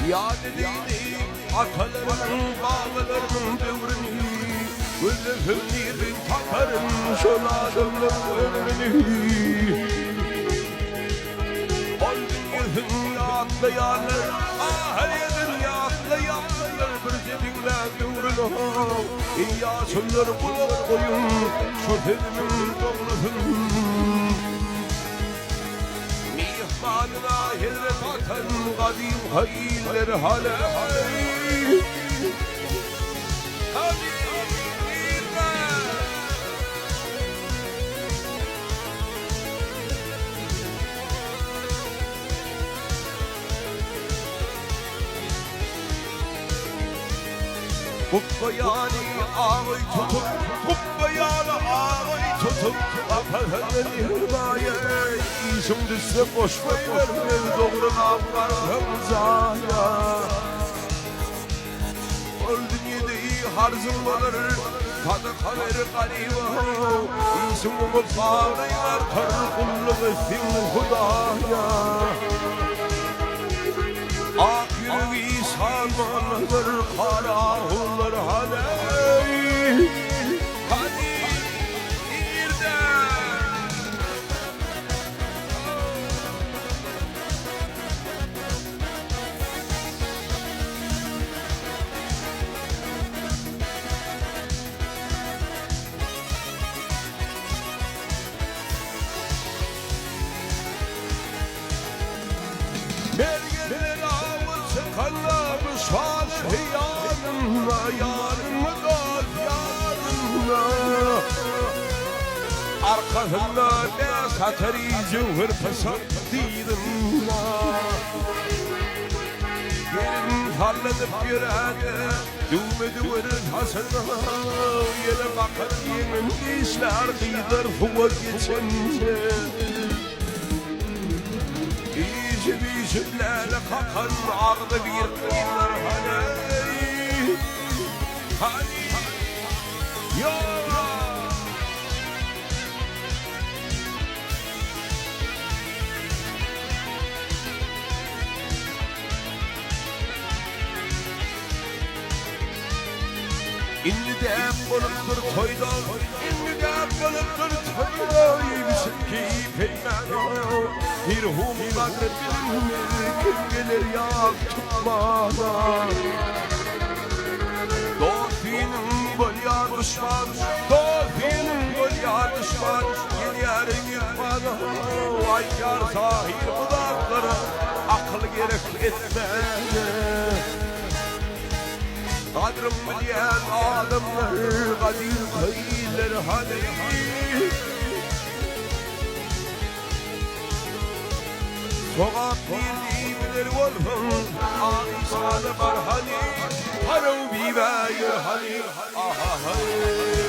Ya dediğini atalarımın bağlarımın devrini Gözümün takarım şolalarımın ömrünü Oldun yüzünle atlayanlar her yerden atlayanlar bir cebinle gövrünü İlyasınlar bulup koyun şu dilimin doğrusunu Mihmanına hizmet atan kadim hayiller hale Kubbayani ağay tutup, kubbayani ağay tutup Apahanın hırmaya, işim düşse boş vermez Doğruna varımızaya Öldün yedi harzınlanır, tadı kalır galiba İşimimi bağlayar, kar kulluk etsin Hudaya Akülü sarmanlar, karahullar haley Hadi birden Belgeler ağır kallar salih yarınla yarınla yarınla Arkasında ne satari cevher fesat didinla Gelin halledip yürüne Dümedi verin hasına Yele bakar yemin işler kıydır fuva geçince Yüzümlerle kakan ağda bir kıylar hani ya İnnidem buluptur toydan İnnidem buluptur toydan Bizim keyfeymen Bir humdan kim gelir yak tutmana Doğfinin golya düşman Doğfinin golya düşman Yeni yarın yıkmana Vay yar sahir budaklara Akıl gerek etmene Kadrım bilyen adamlar Kadir kıyılar hani Sokak bildiğimler olsun Ağisa'da var hani Harun bir bayır hani Aha hani